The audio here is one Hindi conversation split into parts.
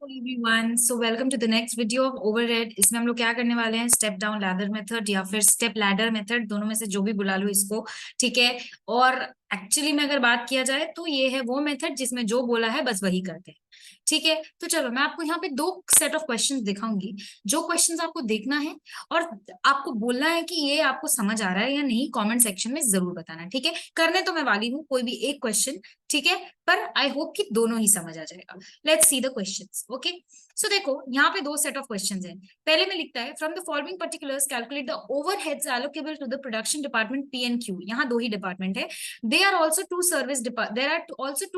Everyone, so welcome to the next video of overhead. इसमें हम लोग क्या करने वाले हैं, स्टेप डाउन लैडर मेथड या फिर स्टेप लैडर मेथड, दोनों में से जो भी बुला लो इसको। ठीक है। और एक्चुअली में अगर बात किया जाए तो ये है वो मेथड जिसमें जो बोला है बस वही करते हैं। ठीक है, तो चलो मैं आपको यहाँ पे दो सेट ऑफ क्वेश्चंस दिखाऊंगी। जो क्वेश्चंस आपको देखना है और आपको बोलना है कि ये आपको समझ आ रहा है या नहीं, कमेंट सेक्शन में जरूर बताना। ठीक है, करने तो मैं वाली हूँ कोई भी एक क्वेश्चन। ठीक है, पर आई होप कि दोनों ही समझ आ जाएगा। Let's see the questions. Okay, so देखो यहाँ पे दो सेट ऑफ क्वेश्चंस हैं। पहले में लिखता है from the following particulars calculate the overheads allocable to the production department P and Q. यहाँ दो ही डिपार्टमेंट है। There are also two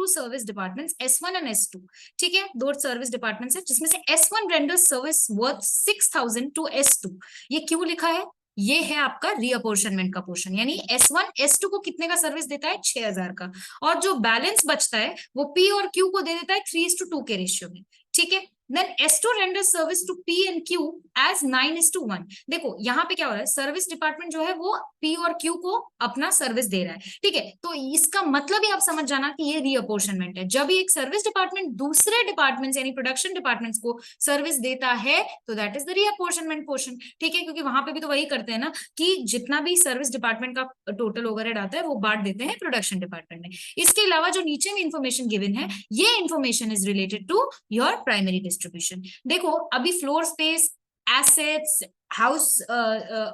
service departments S1 and S2। ठीक है, दो सर्विस डिपार्टमेंट्स है जिसमें से S1 renders service worth 6,000 to S2। ये क्यों लिखा है? ये है आपका रीअपोर्शनमेंट का पोर्शन, यानी S1 S2 को कितने का सर्विस देता है? 6,000 का। और जो बैलेंस बचता है वो P और Q को दे देता है 3:2 के रेशियो में। ठीक है, then S2 renders service to P and Q as 9:1। देखो यहाँ पे क्या हो रहा है, सर्विस डिपार्टमेंट जो है वो P और Q को अपना सर्विस दे रहा है। ठीक है, तो इसका मतलब ही आप समझ जाना कि ये रीअपोर्शनमेंट है। जब एक सर्विस डिपार्टमेंट दूसरे डिपार्टमेंट यानी प्रोडक्शन डिपार्टमेंट्स को सर्विस देता है तो दैट इज द रीअपोर्शनमेंट पोर्शन। ठीक है, क्योंकि वहां पे भी तो वही करते हैं ना कि जितना भी सर्विस डिपार्टमेंट का टोटल ओवरहेड आता है वो बांट देते हैं प्रोडक्शन डिपार्टमेंट में। इसके अलावा जो नीचे में इंफॉर्मेशन गिवन है, ये information is related to your primary distribution. देखो अभी floor space, assets, house,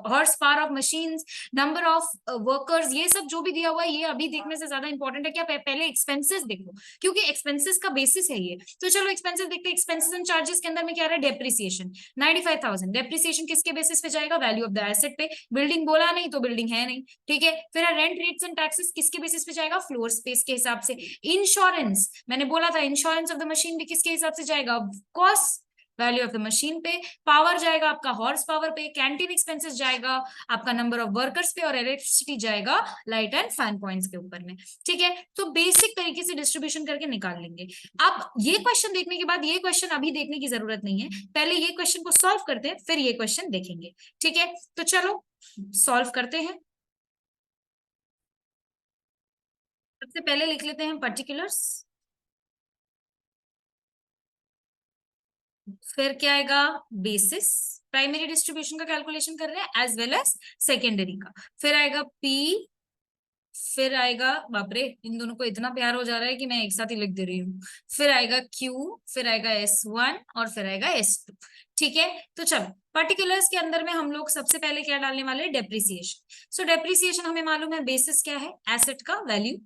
horse power of machines, number of workers, ये सब जो भी दिया हुआ है ये अभी देखने से ज्यादा इंपॉर्टेंट है क्या, पहले एक्सपेंसेस देखो, क्योंकि एक्सपेंसेस का बेसिस है ये। तो चलो एक्सपेंसेस देखते हैं। एक्सपेंसेस एंड चार्जेस के अंदर में क्या रहा है? डेप्रिसिएशन 95,000। डेप्रिसिएशन किसके बेसिस पे जाएगा? वैल्यू ऑफ द एसेट पे। बिल्डिंग बोला नहीं तो बिल्डिंग है नहीं। ठीक है, फिर रेंट, रेट्स एंड टैक्सेस किसके बेसिस पे जाएगा? फ्लोर स्पेस के हिसाब से। इंश्योरेंस, मैंने बोला था इंश्योरेंस ऑफ द मशीन भी किसके हिसाब से जाएगा? Cost, value of the machine पे। पावर जाएगा आपका हॉर्स पावर पे। कैंटीन एक्सपेंसेस जाएगा आपका नंबर ऑफ वर्कर्स पे। और इलेक्ट्रिसिटी जाएगा लाइट एंड फैन पॉइंट्स के ऊपर में। ठीक है, तो बेसिक तरीके से डिस्ट्रीब्यूशन करके निकाल लेंगे। अब ये क्वेश्चन देखने के बाद ये क्वेश्चन अभी देखने की जरूरत नहीं है, पहले ये क्वेश्चन को सॉल्व करते हैं फिर ये क्वेश्चन देखेंगे। ठीक है, तो चलो सॉल्व करते हैं। सबसे पहले लिख लेते हैं पर्टिकुलर्स, फिर क्या आएगा? बेसिस। प्राइमरी डिस्ट्रीब्यूशन का कैलकुलेशन कर रहे हैं एज वेल एज सेकेंडरी का। फिर आएगा पी, फिर आएगा, बाप रे इन दोनों को इतना प्यार हो जा रहा है कि मैं एक साथ ही लिख दे रही हूँ। फिर आएगा क्यू, फिर आएगा S1 और फिर आएगा S2। ठीक है, तो चलो पर्टिकुलर्स के अंदर में हम लोग सबसे पहले क्या डालने वाले हैं? डेप्रिसिएशन। सो डेप्रिसिएशन हमें मालूम है, बेसिस क्या है? एसेट का वैल्यू।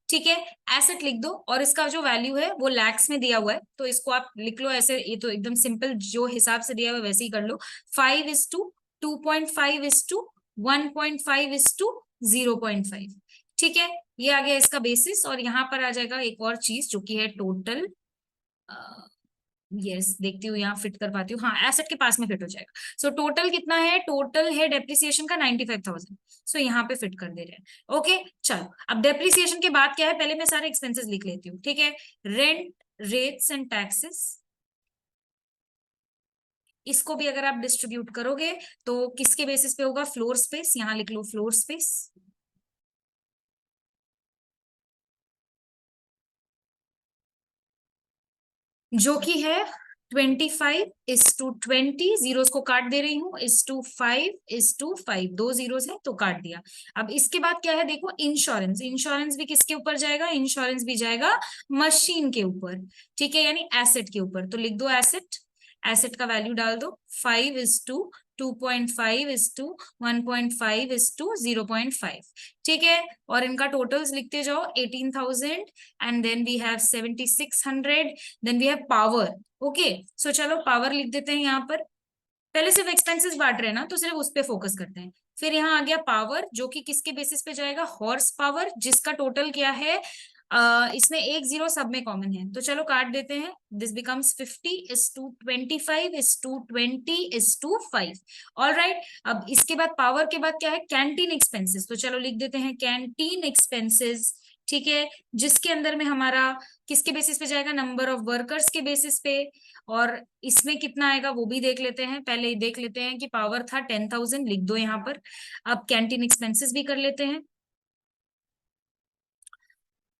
ठीक है, एसेट लिख दो और इसका जो वैल्यू है वो लैक्स में दिया हुआ है, तो इसको आप लिख लो ऐसे। ये तो एकदम सिंपल जो हिसाब से दिया हुआ है वैसे ही कर लो। 5:2, 2.5:, 1.5:, 0.5। ठीक है, ये आ गया इसका बेसिस। और यहाँ पर आ जाएगा एक और चीज जो कि है टोटल। यस, देखती हूँ यहाँ फिट कर पाती हूँ। हाँ, एसेट के पास में फिट हो जाएगा। सो टोटल कितना है? टोटल है डेप्रिसिएशन का 95,000। सो यहाँ पे फिट कर दे रहे हैं। ओके, चलो अब डेप्रिसिएशन के बाद क्या है, पहले मैं सारे एक्सपेंसेस लिख लेती हूँ। ठीक है, रेंट, रेट्स एंड टैक्सेस, इसको भी अगर आप डिस्ट्रीब्यूट करोगे तो किसके बेसिस पे होगा? Floor space. यहाँ लिख लो फ्लोर स्पेस, जो कि है 25:20। जीरोस को काट दे रही हूँ, (5:5), दो जीरोस है तो काट दिया। अब इसके बाद क्या है देखो, इंश्योरेंस। इंश्योरेंस भी किसके ऊपर जाएगा? इंश्योरेंस भी जाएगा मशीन के ऊपर। ठीक है, यानी एसेट के ऊपर। तो लिख दो एसेट, एसेट का वैल्यू डाल दो। 5:2, 2.5:, 1.5:, 0.5। ठीक है, और इनका टोटल्स लिखते जाओ। 18,000 and then we have 7,600, then we have power. Okay, so चलो पावर लिख देते हैं यहाँ पर। पहले सिर्फ एक्सपेंसेस बांट रहे हैं ना, तो सिर्फ उस पर फोकस करते हैं। फिर यहाँ आ गया पावर, जो कि किसके बेसिस पे जाएगा? हॉर्स पावर, जिसका टोटल क्या है? इसमें एक जीरो सब में कॉमन है, तो चलो काट देते हैं। This becomes 50:25:20:5। ऑल राइट, अब इसके बाद पावर के बाद क्या है? Canteen expenses. तो चलो लिख देते हैं कैंटीन एक्सपेंसेस। ठीक है, जिसके अंदर में हमारा किसके बेसिस पे जाएगा? नंबर ऑफ वर्कर्स के बेसिस पे। और इसमें कितना आएगा वो भी देख लेते हैं। पहले देख लेते हैं कि पावर था 10,000, लिख दो यहाँ पर। अब कैंटीन एक्सपेंसेस भी कर लेते हैं।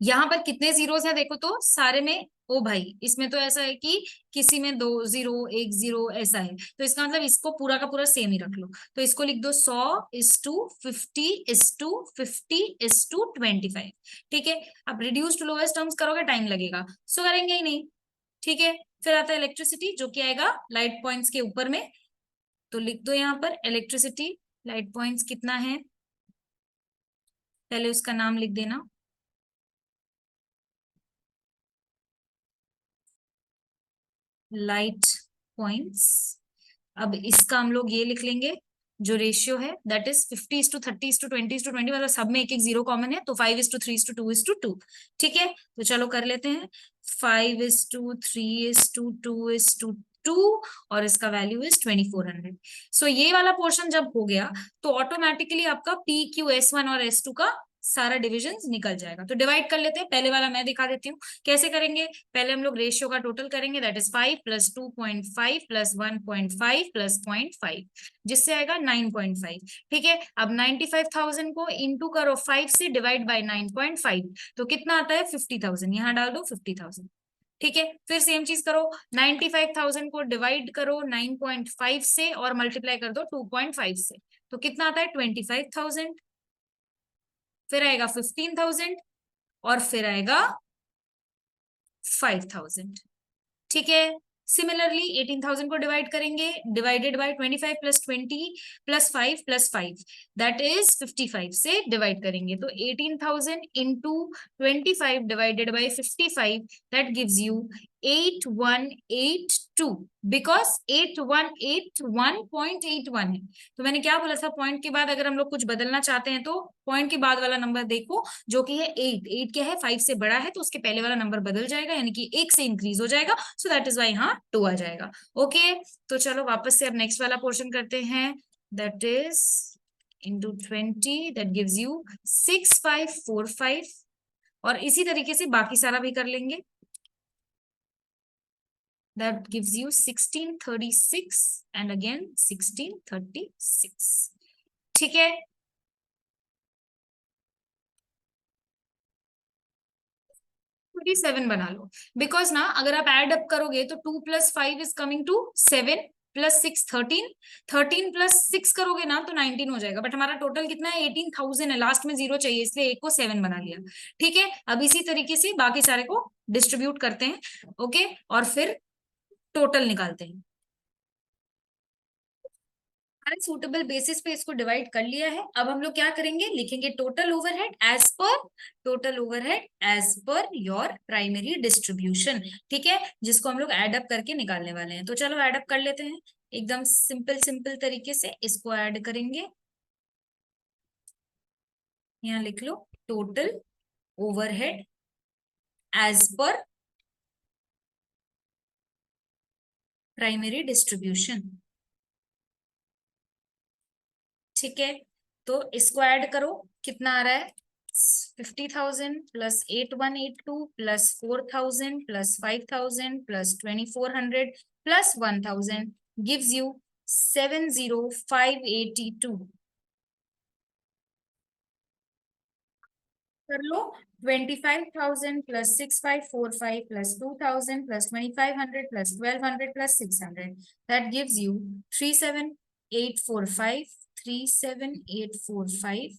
यहाँ पर कितने जीरोस हैं देखो तो, सारे में ओ भाई, इसमें तो ऐसा है कि किसी में 2 0 1 0 ऐसा है, तो इसका मतलब इसको पूरा का पूरा सेम ही रख लो। तो इसको लिख दो 100:50:50:25। ठीक है, अब रिड्यूस टू लोएस्ट टर्म्स करोगे टाइम लगेगा, सो करेंगे ही नहीं। ठीक है, फिर आता है इलेक्ट्रिसिटी, जो कि आएगा लाइट पॉइंट्स के ऊपर में। तो लिख दो यहाँ पर इलेक्ट्रिसिटी, लाइट पॉइंट्स कितना है, पहले उसका नाम लिख देना। लाइट पॉइंट्स, अब इसका हम लोग ये लिख लेंगे, जो रेशियो है दैट इज 50:30:20:20, मतलब सब में एक एक जीरो कॉमन है, तो 5:3:2:2। ठीक है, तो चलो कर लेते हैं। 5:3:2:2, और इसका वैल्यू इज 2400। सो ये वाला पोर्शन जब हो गया, तो ऑटोमेटिकली आपका PQ S1 और S2 का सारा डिविजन निकल जाएगा। तो डिवाइड कर लेते हैं, पहले वाला मैं दिखा देती हूँ कैसे करेंगे। पहले हम लोग रेशियो का टोटल करेंगे, दैट इज 5 + 2.5 + 1.5 + 0.5, जिससे आएगा 9.5। ठीक है, अब 95,000 को इंटू करो 5 से, डिवाइड बाय 9.5, तो कितना आता है 50,000, यहाँ डाल दो 50,000। ठीक है, फिर सेम चीज करो, 95,000 को डिवाइड करो 9.5 से और मल्टीप्लाई कर दो 2.5 से, तो कितना आता है 25,000। फिर आएगा 15,000, और फिर आएगा 5,000। ठीक है, सिमिलरली 18,000 को डिवाइड करेंगे, डिवाइडेड बाय 25 + 20 + 5 + 5, दैट इज 55 से डिवाइड करेंगे, तो 18,000 into 25 divided by 55, that gives you 8182, because 8181.81 है। तो मैंने क्या बोला था, पॉइंट के बाद अगर हम लोग कुछ बदलना चाहते हैं तो पॉइंट के बाद वाला नंबर देखो, जो कि है 8। 8 क्या है, 5 से बड़ा है, तो उसके पहले वाला नंबर बदल जाएगा, यानी कि 1 से इंक्रीज हो जाएगा, सो दैट इज वाई यहाँ 2 आ जाएगा। ओके, तो चलो वापस से अब नेक्स्ट वाला पोर्शन करते हैं, that is into 20, that gives you 6545, और इसी तरीके से बाकी सारा भी कर लेंगे, that gives you 1636 and again 1636। ठीक है, 27 बना लो, बिकॉज ना अगर आप एड अप करोगे तो 2 + 5 इज कमिंग टू 7 + 6 13, 13 + 6 करोगे ना तो 19 हो जाएगा, बट हमारा टोटल कितना है 18,000 है, लास्ट में 0 चाहिए, इसलिए एक को 7 बना लिया। ठीक है, अब इसी तरीके से बाकी सारे को डिस्ट्रीब्यूट करते हैं। ओके, और फिर टोटल निकालते हैं। हमारे सूटेबल बेसिस पे इसको डिवाइड कर लिया है, अब हम लोग क्या करेंगे, लिखेंगे total overhead as per your primary distribution. ठीक है, जिसको हम लोग एड अप करके निकालने वाले हैं, तो चलो एड अप कर लेते हैं, एकदम सिंपल सिंपल तरीके से इसको ऐड करेंगे। यहाँ लिख लो total overhead as per primary distribution. ठीक है, तो इसको ऐड करो, कितना आ रहा है 50,000 + 8182 + 4,000 + 5,000 + 2,400 + 1,000 gives you 70,582। कर लो 25,000 + 6,545 + 2,000 + 2,500 + 1,200 + 600, that gives you 37,845, 37,845।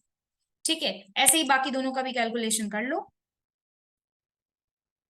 ठीक है, ऐसे ही बाकी दोनों का भी कैलकुलेशन कर लो।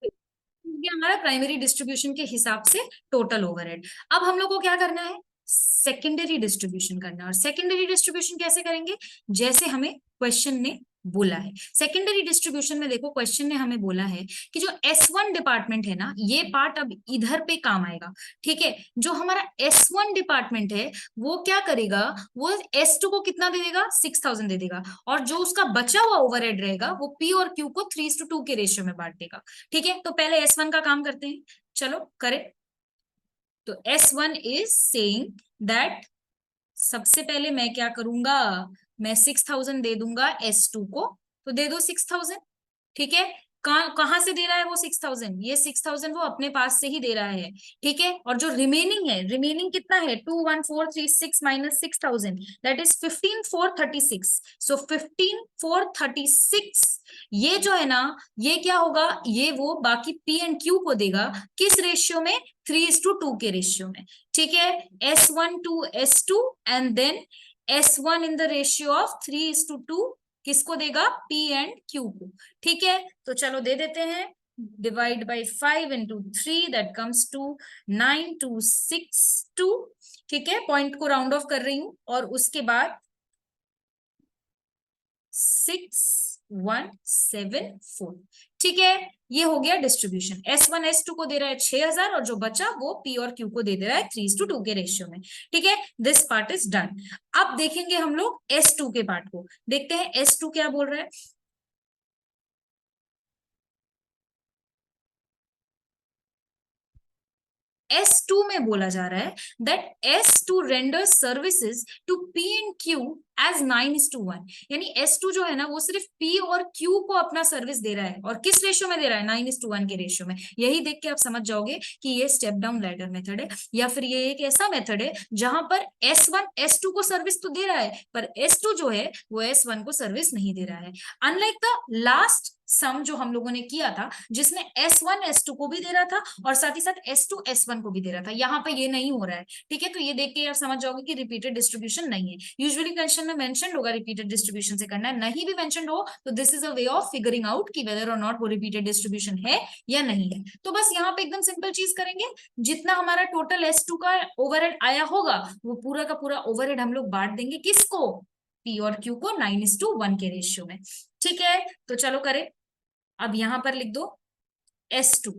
ये हमारा प्राइमरी डिस्ट्रीब्यूशन के हिसाब से टोटल ओवरहेड। अब हम लोग को क्या करना है, सेकेंडरी डिस्ट्रीब्यूशन करना है, और सेकेंडरी डिस्ट्रीब्यूशन कैसे करेंगे, जैसे हमें क्वेश्चन ने बोला है। सेकेंडरी डिस्ट्रीब्यूशन में देखो, क्वेश्चन ने हमें बोला है कि जो S1 डिपार्टमेंट है ना, ये पार्ट अब इधर पे काम आएगा। ठीक है, जो हमारा S1 डिपार्टमेंट है वो क्या करेगा, वो S2 को कितना दे देगा 6,000 दे देगा, और जो उसका बचा हुआ ओवरहेड रहेगा वो P और Q को 3:2 के रेशियो में बांट देगा। ठीक है, तो पहले S1 का काम करते हैं, चलो करें। तो S1 इज सेइंग दैट, सबसे पहले मैं क्या करूंगा, मैं 6,000 दे दूंगा S2 को, तो दे दो 6,000। ठीक है, कहाँ से दे रहा है वो 6,000? ये 6,000 वो अपने पास से ही दे रहा है, ठीक है। और जो रिमेनिंग है, रिमेनिंग कितना है, 21436 माइनस 6,000, दैट इज 15,436। सो 15,436 ये जो है ना, ये क्या होगा, ये वो बाकी पी एंड क्यू को देगा, किस रेशियो में, 3:2 के रेशियो में, ठीक है। S1 to S2 and then S1 in the ratio of 3:2 किसको देगा, P एंड Q को, ठीक है। तो चलो दे देते हैं, divide by 5 into 3 that comes to 9262, ठीक है। पॉइंट को राउंड ऑफ कर रही हूं, और उसके बाद 6174, ठीक है। ये हो गया डिस्ट्रीब्यूशन। S1 S2 को दे रहा है 6,000, और जो बचा वो P और Q को दे दे रहा है 3:2 के रेशियो में, ठीक है। This part is done. अब देखेंगे हम लोग S2 के पार्ट को, देखते हैं S2 क्या बोल रहा है। S2 में बोला जा रहा है that S2 render services to P and Q as 9:1, यानी S2 जो है ना वो सिर्फ P और Q को अपना सर्विस दे रहा है, और किस रेशियो में दे रहा है, 9:1 के रेशियो में। यही देख के आप समझ जाओगे कि ये स्टेप डाउन लैडर मेथड है, या फिर ये एक ऐसा मेथड है जहां पर S1 S2 को सर्विस तो दे रहा है, पर S2 जो है वो S1 को सर्विस नहीं दे रहा है। अनलाइक द लास्ट सम जो हम लोगों ने किया था, जिसमें S1 S2 को भी दे रहा था और साथ ही साथ S2 S1 को भी दे रहा था, यहाँ पे ये नहीं हो रहा है, ठीक है। तो ये देख के आप समझ जाओगे कि रिपीटेड डिस्ट्रीब्यूशन नहीं है। यूजुअली क्वेश्चन में मेंशन होगा रिपीटेड डिस्ट्रीब्यूशन से करना है, नहीं भी मेंशन हो तो this is a way of figuring out कि वेदर और नॉट वो रिपीटेड डिस्ट्रीब्यूशन है या नहीं है। तो बस यहाँ पे एकदम सिंपल चीज करेंगे, जितना हमारा टोटल S2 का ओवरहेड आया होगा वो पूरा का पूरा ओवरहेड हम लोग बांट देंगे, किसको, P और Q को 9:1 के रेशियो में, ठीक है। तो चलो करें, अब यहां पर लिख दो S2,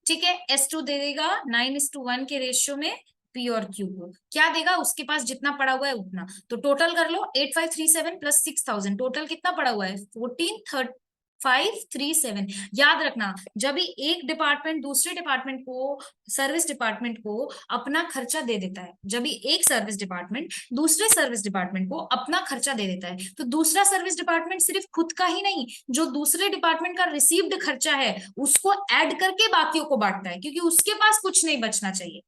ठीक है। S2 दे देगा 9:1 के रेशियो में P और Q को, क्या देगा, उसके पास जितना पड़ा हुआ है उतना। तो टोटल कर लो, 8537 प्लस 6,000, टोटल कितना पड़ा हुआ है, 14,537। याद रखना, जब भी एक डिपार्टमेंट दूसरे डिपार्टमेंट को, सर्विस डिपार्टमेंट को अपना खर्चा दे देता है, जब भी एक सर्विस डिपार्टमेंट दूसरे सर्विस डिपार्टमेंट को अपना खर्चा दे देता है, तो दूसरा सर्विस डिपार्टमेंट सिर्फ खुद का ही नहीं, जो दूसरे डिपार्टमेंट का रिसीव्ड खर्चा है उसको ऐड करके बाकियों को बांटता है, क्योंकि उसके पास कुछ नहीं बचना चाहिए,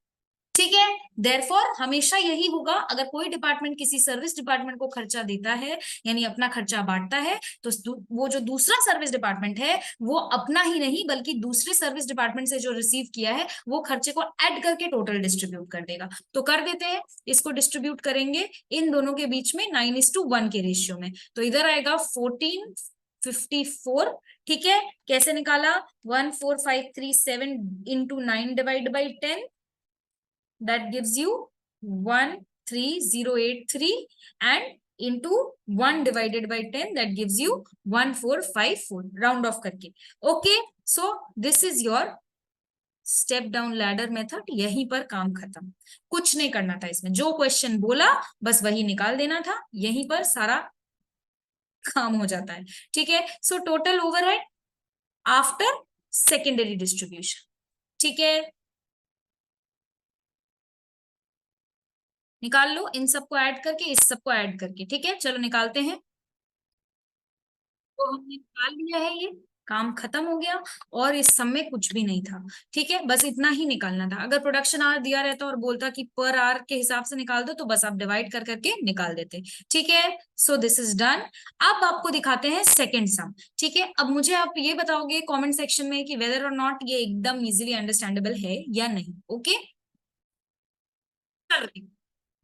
ठीक है। देयरफॉर हमेशा यही होगा, अगर कोई डिपार्टमेंट किसी सर्विस डिपार्टमेंट को खर्चा देता है, यानी अपना खर्चा बांटता है, तो वो जो दूसरा सर्विस डिपार्टमेंट है वो अपना ही नहीं बल्कि दूसरे सर्विस डिपार्टमेंट से जो रिसीव किया है वो खर्चे को ऐड करके टोटल डिस्ट्रीब्यूट कर देगा। तो कर देते हैं, इसको डिस्ट्रीब्यूट करेंगे इन दोनों के बीच में 9:1 के रेशियो में, तो इधर आएगा 1454, ठीक है। कैसे निकाला, 14537 into 9 divide by 10, that gives you 13083, and into 1 divided by 10 that gives you 1454, round off करके, okay। so this is your step down ladder method, यहीं पर काम खत्म, कुछ नहीं करना था इसमें, जो क्वेश्चन बोला बस वही निकाल देना था, यहीं पर सारा काम हो जाता है, ठीक है। So total overhead after secondary distribution, ठीक है, निकाल लो इन सबको ऐड करके, इस सबको ऐड करके, ठीक है। चलो निकालते हैं, तो हमने निकाल लिया है, ये काम खत्म हो गया, और इस सब में कुछ भी नहीं था, ठीक है। बस इतना ही निकालना था, अगर प्रोडक्शन आवर दिया रहता और बोलता कि पर आवर के हिसाब से निकाल दो, तो बस आप डिवाइड कर करके निकाल देते, ठीक है। So this is done. अब आपको दिखाते हैं सेकेंड सम, ठीक है। अब मुझे आप ये बताओगे कॉमेंट सेक्शन में कि वेदर और नॉट ये एकदम इजिली अंडरस्टैंडेबल है या नहीं, ओके। चलो,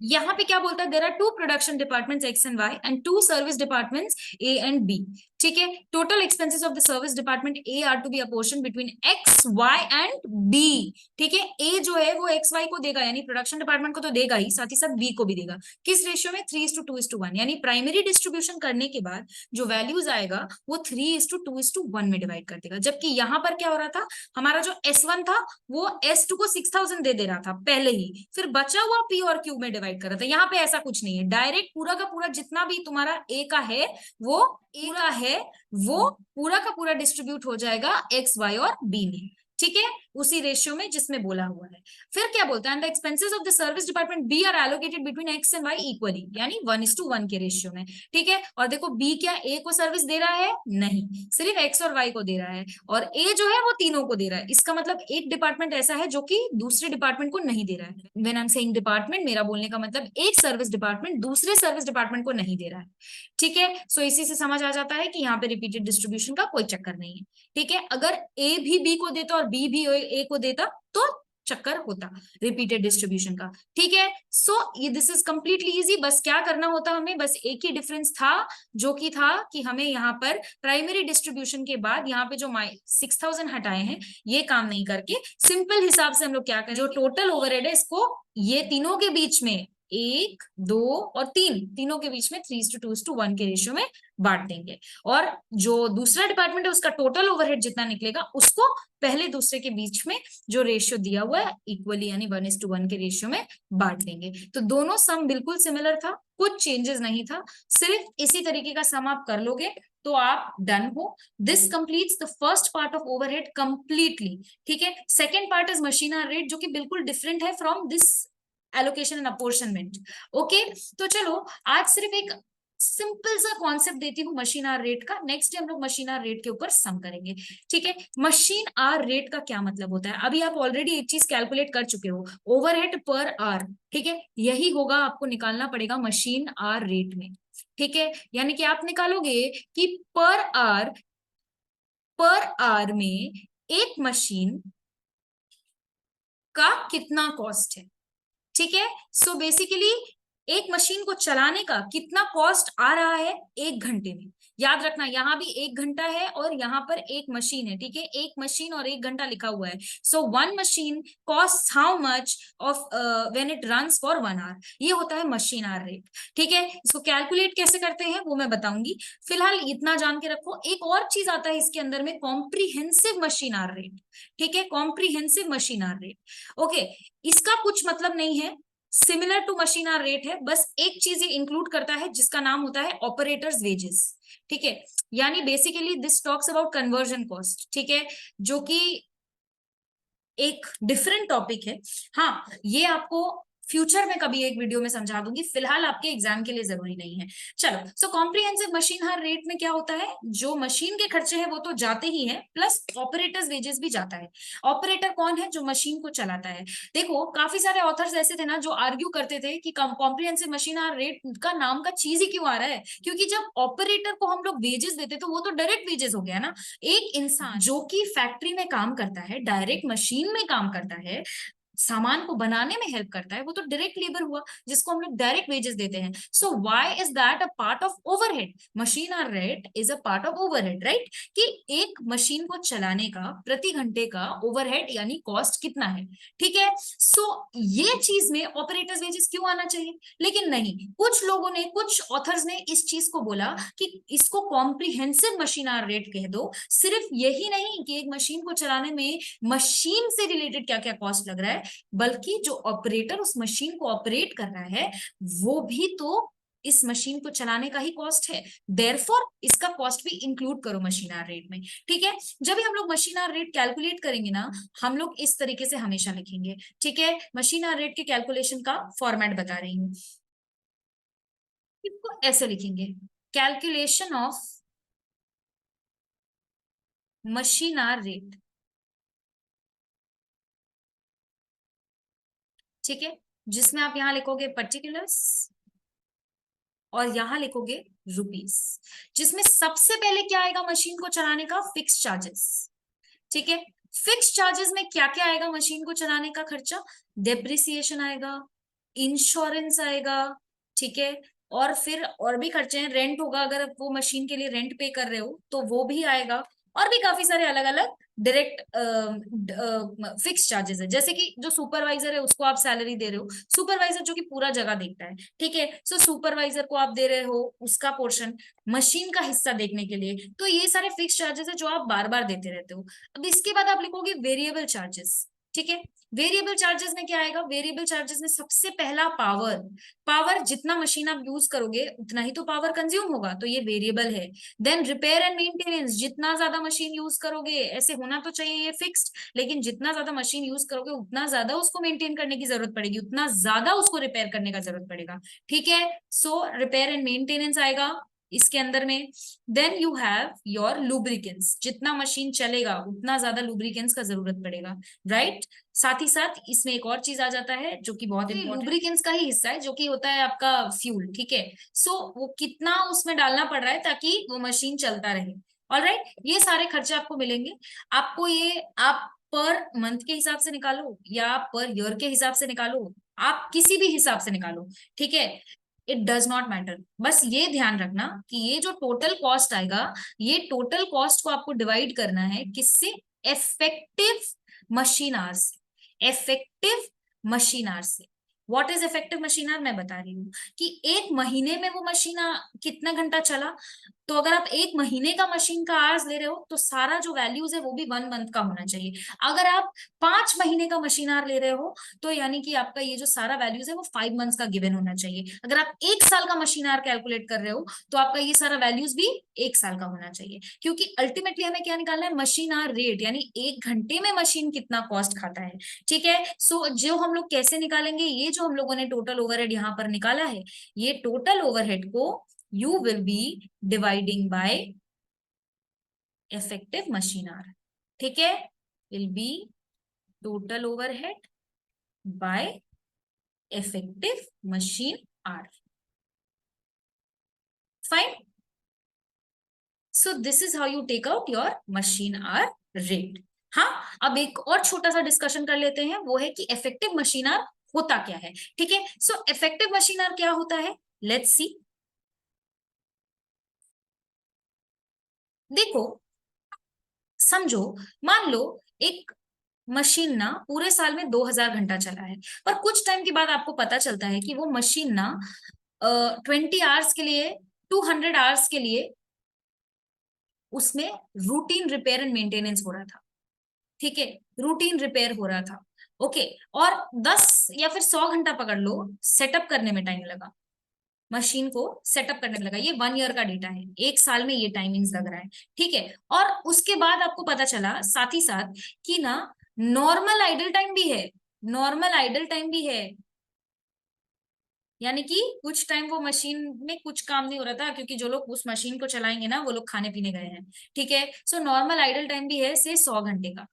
यहाँ पे क्या बोलता है, there are two production departments X and Y and two service departments A and B, ठीक है। Total expenses of the service department A are to be apportion between X Y and B, ठीक है। ए जो है वो एक्स वाई को देगा, यानी प्रोडक्शन डिपार्टमेंट को तो देगा ही, साथ ही साथ बी को भी देगा, किस रेशियो में, 3:2:1, यानी प्राइमरी डिस्ट्रीब्यूशन करने के बाद जो वैल्यूज आएगा वो 3:2:1 में डिवाइड कर देगा। जबकि यहाँ पर क्या हो रहा था, हमारा जो S1 था वो S2 को 6,000 दे रहा था पहले ही, फिर बचा हुआ P और Q में डिवाइड कर रहा था। यहाँ पे ऐसा कुछ नहीं है, डायरेक्ट पूरा का पूरा जितना भी तुम्हारा A का है वो पूरा है, वो पूरा का पूरा डिस्ट्रीब्यूट हो जाएगा X Y और B में, ठीक है। उसी रेशियो में जिसमें बोला हुआ है। फिर क्या बोलता है, and the expenses of the service department B are allocated between X and Y equally, यानी 1:1 के रेशियो में। ठीक है, और देखो बी क्या ए को सर्विस दे रहा है? नहीं, सिर्फ एक्स और वाई को दे रहा है, और ए जो है वो तीनों को दे रहा है। इसका मतलब एक डिपार्टमेंट ऐसा है जो कि दूसरे डिपार्टमेंट को नहीं दे रहा है। When I am saying department, मेरा बोलने का मतलब एक सर्विस डिपार्टमेंट दूसरे सर्विस डिपार्टमेंट को नहीं दे रहा है। ठीक है, सो इसी से समझ आ जाता है कि यहाँ पे रिपीटेड डिस्ट्रीब्यूशन का कोई चक्कर नहीं है। ठीक है, अगर ए भी बी को देता और बी भी ए को देता तो चक्कर होता रिपीटेड डिस्ट्रीब्यूशन का। ठीक है, सो ये दिस इज कंप्लीटली इजी। बस क्या करना होता हमें, बस एक ही डिफरेंस था, जो कि था कि हमें यहाँ पर प्राइमरी डिस्ट्रीब्यूशन के बाद यहाँ पे जो 6000 हटाए हैं, ये काम नहीं करके सिंपल हिसाब से हम लोग क्या करें, जो टोटल ओवरहेड है इसको ये तीनों के बीच में 1, 2 और 3, तीनों के बीच में 3:2:1 के रेशियो में बांट देंगे, और जो दूसरा डिपार्टमेंट है उसका टोटल ओवरहेड जितना निकलेगा उसको पहले दूसरे के बीच में जो रेशियो दिया हुआ है इक्वली, यानी 1:1 के रेशियो में बांट देंगे। तो दोनों सम बिल्कुल सिमिलर था, कुछ चेंजेस नहीं था, सिर्फ इसी तरीके का सम आप कर लोगे तो आप डन हो। This completes the first part of overhead completely. ठीक है, second part is machine hour rate, जो कि बिल्कुल डिफरेंट है from this allocation and apportionment. Okay, तो चलो आज सिर्फ एक सिंपल सा कॉन्सेप्ट देती हूँ मशीन आवर रेट का, नेक्स्ट डे हम लोग मशीन आवर रेट के ऊपर सम करेंगे। ठीक है, मशीन आवर रेट का क्या मतलब होता है, अभी आप ऑलरेडी एक चीज कैलकुलेट कर चुके हो, ओवरहेड पर आवर। ठीक है, यही होगा, आपको निकालना पड़ेगा मशीन आवर रेट में। ठीक है, यानी कि आप निकालोगे कि पर आवर में एक मशीन का कितना कॉस्ट है। ठीक है, सो बेसिकली एक मशीन को चलाने का कितना कॉस्ट आ रहा है 1 घंटे में। याद रखना, यहाँ भी 1 घंटा है और यहाँ पर एक मशीन है। ठीक है, एक मशीन और 1 घंटा लिखा हुआ है। So one machine cost how much of when it runs for 1 hour, ये होता है मशीन आवर रेट। ठीक है, इसको कैलकुलेट कैसे करते हैं वो मैं बताऊंगी, फिलहाल इतना जान के रखो। एक और चीज आता है इसके अंदर में, कॉम्प्रीहेंसिव मशीन आवर रेट। ठीक है, comprehensive machine hour rate. Okay, इसका कुछ मतलब नहीं है, similar to machine hour rate है, बस एक चीज ये इंक्लूड करता है जिसका नाम होता है ऑपरेटर्स वेजेस। ठीक है, यानी basically this talks about conversion cost. ठीक है, जो कि एक डिफरेंट टॉपिक है। हाँ, ये आपको फ्यूचर में कभी एक वीडियो में समझा दूंगी, फिलहाल आपके एग्जाम के लिए जरूरी नहीं है। चलो, सो कॉम्प्रिहेंसिव मशीन हर रेट में क्या होता है, जो मशीन के खर्चे हैं वो तो जाते ही हैं, प्लस ऑपरेटर्स वेजेस भी जाता है। ऑपरेटर कौन है, जो मशीन को चलाता है। देखो काफी सारे ऑथर्स ऐसे थे ना जो आर्ग्यू करते थे कि कॉम्प्रिहेंसिव मशीन हर रेट का नाम का चीज ही क्यों आ रहा है, क्योंकि जब ऑपरेटर को हम लोग वेजेस देते तो वो तो डायरेक्ट वेजेस हो गया ना। एक इंसान जो कि फैक्ट्री में काम करता है, डायरेक्ट मशीन में काम करता है, सामान को बनाने में हेल्प करता है, वो तो डायरेक्ट लेबर हुआ जिसको हम लोग डायरेक्ट वेजेस देते हैं। So why is that a part of overhead, machine hour rate is a part of overhead, right, कि एक मशीन को चलाने का प्रति घंटे का ओवरहेड यानी कॉस्ट कितना है। ठीक है, सो ये चीज में ऑपरेटर्स वेजेस क्यों आना चाहिए, लेकिन नहीं, कुछ लोगों ने, कुछ ऑथर्स ने इस चीज को बोला कि इसको कॉम्प्रिहेंसिव मशीन आवर रेट कह दो। सिर्फ यही नहीं कि एक मशीन को चलाने में मशीन से रिलेटेड क्या क्या कॉस्ट लग रहा है, बल्कि जो ऑपरेटर उस मशीन को ऑपरेट कर रहा है वो भी तो इस मशीन को चलाने का ही कॉस्ट है। देयरफॉर इसका कॉस्ट भी इंक्लूड करो मशीन आवर रेट में। ठीक है, जब भी हम लोग मशीन आवर रेट कैलकुलेट करेंगे ना, हम लोग इस तरीके से हमेशा लिखेंगे। ठीक है, मशीन आवर रेट के कैलकुलेशन का फॉर्मेट बता रही हूँ, इसको ऐसे लिखेंगे, calculation of machine hour rate. ठीक है, जिसमें आप यहां लिखोगे पर्टिकुलर्स और यहां लिखोगे रुपीस, जिसमें सबसे पहले क्या आएगा, मशीन को चलाने का फिक्स चार्जेस। ठीक है, फिक्स चार्जेस में क्या क्या आएगा, मशीन को चलाने का खर्चा, डेप्रिसिएशन आएगा, इंश्योरेंस आएगा। ठीक है, और फिर और भी खर्चे हैं, रेंट होगा, अगर आप वो मशीन के लिए रेंट पे कर रहे हो तो वो भी आएगा, और भी काफी सारे अलग अलग डायरेक्ट फिक्स चार्जेस है। जैसे कि जो सुपरवाइजर है उसको आप सैलरी दे रहे हो, सुपरवाइजर जो कि पूरा जगह देखता है। ठीक है, सो सुपरवाइजर को आप दे रहे हो उसका पोर्शन, मशीन का हिस्सा देखने के लिए, तो ये सारे फिक्स चार्जेस है जो आप बार बार देते रहते हो। अब इसके बाद आप लिखोगे वेरिएबल चार्जेस। ठीक है। वेरिएबल चार्जेस में क्या आएगा, वेरिएबल चार्जेस में सबसे पहला पावर, पावर जितना मशीन आप यूज करोगे उतना ही तो पावर कंज्यूम होगा, तो ये वेरिएबल है। देन रिपेयर एंड मेंटेनेंस, जितना ज्यादा मशीन यूज करोगे, ऐसे होना तो चाहिए ये फिक्स्ड, लेकिन जितना ज्यादा मशीन यूज करोगे उतना ज्यादा उसको मेंटेन करने की जरूरत पड़ेगी, उतना ज्यादा उसको रिपेयर करने का जरूरत पड़ेगा। ठीक है, सो रिपेयर एंड मेंटेनेंस आएगा इसके अंदर में। Then you have your lubricants, जितना मशीन चलेगा उतना ज्यादा लुब्रिकेंट्स का जरूरत पड़ेगा, राइट। साथ ही साथ इसमें एक और चीज आ जाता है जो कि बहुत इंपॉर्टेंट, लुब्रिकेंट्स का ही हिस्सा है, जो कि होता है आपका फ्यूल। ठीक है, सो वो कितना उसमें डालना पड़ रहा है ताकि वो मशीन चलता रहे। ऑलराइट, ये सारे खर्चे आपको मिलेंगे। आपको ये आप पर मंथ के हिसाब से निकालो या पर ईयर के हिसाब से निकालो, आप किसी भी हिसाब से निकालो, ठीक है, इट डज नॉट मैटर। बस ये ध्यान रखना कि ये जो टोटल कॉस्ट आएगा, ये टोटल कॉस्ट को आपको डिवाइड करना है किससे, इफेक्टिव मशीन आवर्स से, इफेक्टिव मशीन आवर्स से। What is effective machine our, मैं बता रही हूँ कि एक महीने में वो मशीन कितना घंटा चला। तो अगर आप एक महीने का मशीन का आवर्स ले रहे हो तो सारा जो वैल्यूज है वो भी 1 मंथ का होना चाहिए। अगर आप 5 महीने का मशीन आवर ले रहे हो तो यानी कि आपका ये जो सारा वैल्यूज है वो 5 मंथ्स का गिवन होना चाहिए। अगर आप 1 साल का मशीन आवर कैलकुलेट कर रहे हो तो आपका ये सारा वैल्यूज भी 1 साल का होना चाहिए, क्योंकि अल्टीमेटली हमें क्या निकालना है, मशीन आवर रेट, यानी 1 घंटे में मशीन कितना कॉस्ट खाता है। ठीक है, सो जो हम लोग कैसे निकालेंगे, ये जो हम लोगों ने टोटल ओवरहेड यहाँ पर निकाला है, ये टोटल ओवरहेड को you will be dividing by effective machine hour। ठीक है, will be total overhead by effective machine hour। fine, so this is how you take out your machine hour rate। हाँ, अब एक और छोटा सा डिस्कशन कर लेते हैं, वो है कि इफेक्टिव मशीन आवर होता क्या है। ठीक है, सो इफेक्टिव मशीन आवर क्या होता है, लेट्स सी। देखो, समझो, मान लो एक मशीन ना पूरे साल में 2000 घंटा चला है, पर कुछ टाइम के बाद आपको पता चलता है कि वो मशीन ना 20 आवर्स के लिए, 200 आवर्स के लिए उसमें रूटीन रिपेयर एंड मेंटेनेंस हो रहा था। ठीक है, रूटीन रिपेयर हो रहा था, ओके। और 10 या फिर 100 घंटा पकड़ लो, सेटअप करने में टाइम लगा, मशीन को सेटअप करने में लगा। ये 1 ईयर का डेटा है, 1 साल में ये टाइमिंग्स लग रहा है। ठीक है, और उसके बाद आपको पता चला साथ ही साथ कि ना नॉर्मल आइडल टाइम भी है, नॉर्मल आइडल टाइम भी है, यानी कि कुछ टाइम वो मशीन में कुछ काम नहीं हो रहा था क्योंकि जो लोग उस मशीन को चलाएंगे ना वो लोग खाने पीने गए हैं। ठीक है, सो नॉर्मल आइडल टाइम भी है से 100 घंटे का।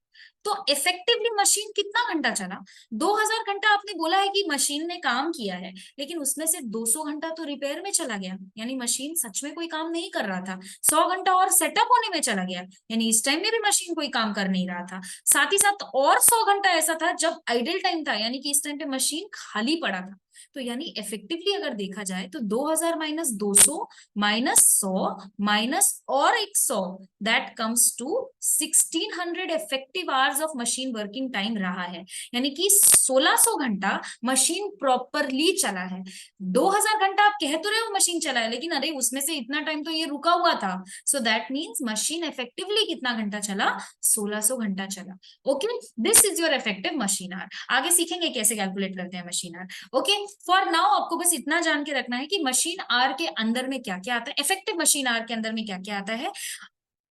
तो इफेक्टिवली मशीन कितना घंटा चला, 2000 घंटा आपने बोला है कि मशीन ने काम किया है, लेकिन उसमें से 200 घंटा तो रिपेयर में चला गया, यानी मशीन सच में कोई काम नहीं कर रहा था। 100 घंटा और सेटअप होने में चला गया, यानी इस टाइम में भी मशीन कोई काम कर नहीं रहा था। साथ ही साथ और 100 घंटा ऐसा था जब आइडल टाइम था, यानी कि इस टाइम पे मशीन खाली पड़ा था। तो यानी इफेक्टिवली अगर देखा जाए तो 2000 माइनस 200 माइनस 100 माइनस और 100, that comes to 1600 effective hours of machine working time रहा है, यानी कि 1600 घंटा मशीन प्रॉपरली चला है। 2000 घंटा आप कह तो रहे हो मशीन चला है, लेकिन अरे उसमें से इतना टाइम तो ये रुका हुआ था, so that means machine effectively कितना घंटा चला, 1600 घंटा चला। Okay, this is your effective machine our. आगे सीखेंगे कैसे कैलकुलेट करते हैं machine our. Okay, for now आपको बस इतना जान के रखना है कि मशीन आर के अंदर में क्या क्या आता है, इफेक्टिव मशीन आर के अंदर में क्या क्या आता है।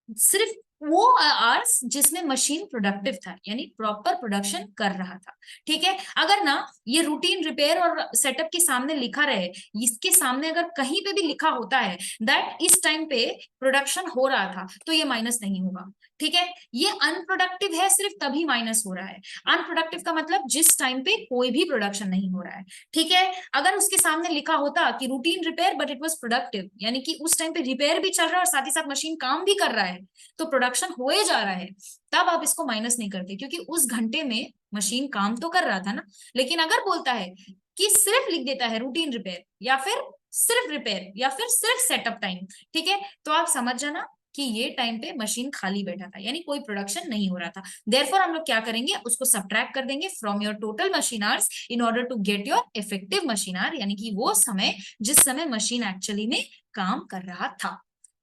सिर्फ वो आवर्स जिसमें मशीन प्रोडक्टिव था, यानी प्रॉपर प्रोडक्शन कर रहा था। ठीक है, अगर ना ये रूटीन रिपेयर और सेटअप के सामने लिखा रहे, इसके सामने अगर कहीं पे भी लिखा होता है दैट इस टाइम पे प्रोडक्शन हो रहा था, तो ये माइनस नहीं होगा। ठीक है, ये अनप्रोडक्टिव है सिर्फ तभी माइनस हो रहा है। अनप्रोडक्टिव का मतलब जिस टाइम पे कोई भी प्रोडक्शन नहीं हो रहा है। ठीक है, अगर उसके सामने लिखा होता कि routine repair but it was productive, यानी कि उस टाइम पे रिपेयर भी चल रहा है और साथ ही साथ मशीन काम भी कर रहा है, तो प्रोडक्शन होए जा रहा है, तब आप इसको माइनस नहीं करते क्योंकि उस घंटे में मशीन काम तो कर रहा था ना। लेकिन अगर बोलता है कि सिर्फ लिख देता है रूटीन रिपेयर या फिर सिर्फ रिपेयर या फिर सिर्फ सेटअप टाइम, ठीक है, तो आप समझ जाना कि ये टाइम पे मशीन खाली बैठा था, यानी कोई प्रोडक्शन नहीं हो रहा था। देयरफॉर हम लोग क्या करेंगे, उसको सब्ट्रैक्ट कर देंगे from your total machine hours in order to get your effective machine hour, यानी कि वो समय जिस समय मशीन एक्चुअली में काम कर रहा था।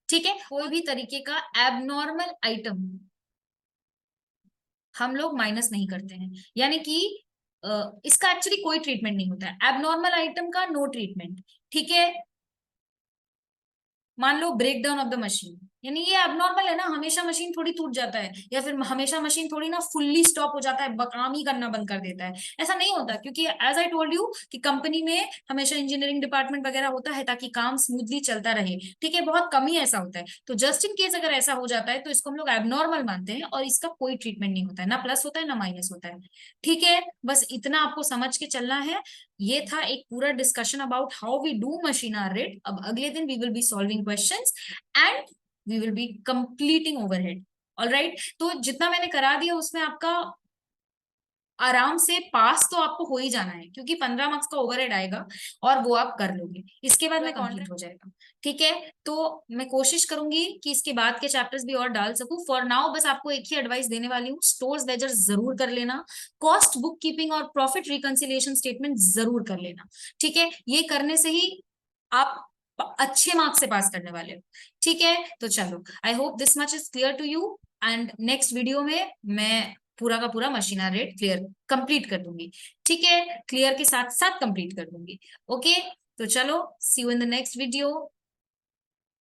ठीक है, कोई भी तरीके का एबनॉर्मल आइटम हम लोग माइनस नहीं करते हैं, यानी कि इसका एक्चुअली कोई ट्रीटमेंट नहीं होता है, एबनॉर्मल आइटम का नो ट्रीटमेंट। ठीक है, मान लो break down of the machine, यानी ये एबनॉर्मल है ना, हमेशा मशीन थोड़ी टूट जाता है, या फिर हमेशा मशीन थोड़ी ना फुल्ली स्टॉप हो जाता है, काम ही करना बंद कर देता है, ऐसा नहीं होता, क्योंकि एज आई टोल्ड यू कि कंपनी में हमेशा इंजीनियरिंग डिपार्टमेंट वगैरह होता है ताकि काम स्मूथली चलता रहे। ठीक है, बहुत कम ही ऐसा होता है, तो जस्ट इन केस अगर ऐसा हो जाता है तो इसको हम लोग एबनॉर्मल मानते हैं, और इसका कोई ट्रीटमेंट नहीं होता है, ना प्लस होता है ना माइनस होता है। ठीक है, बस इतना आपको समझ के चलना है। ये था एक पूरा discussion about how we do machine read. अब अगले दिन we will be solving questions and we will be completing overhead. Alright, तो जितना मैंने करा दिया उसमें आपका आराम से पास तो आपको हो ही जाना है, क्योंकि 15 मार्क्स का ओवरहेड आएगा और वो आप कर लोगे, इसके बाद में कंप्लीट हो जाएगा। ठीक है, तो मैं कोशिश करूंगी कि इसके बाद के चैप्टर्स भी और डाल सकूं। फॉर नाउ बस आपको एक ही एडवाइस देने वाली हूँ, स्टोर्स लेजर जरूर कर लेना, कॉस्ट बुक कीपिंग और प्रॉफिट रिकंसिलिएशन स्टेटमेंट जरूर कर लेना। ठीक है, ये करने से ही आप अच्छे मार्क्स से पास करने वाले हो। ठीक है, तो चलो, I hope this much is clear to you, and next video में मैं पूरा का पूरा मशीना रेट क्लियर कंप्लीट कर दूंगी। ठीक है, क्लियर के साथ साथ कंप्लीट कर दूंगी। ओके, तो चलो, see you in the next video.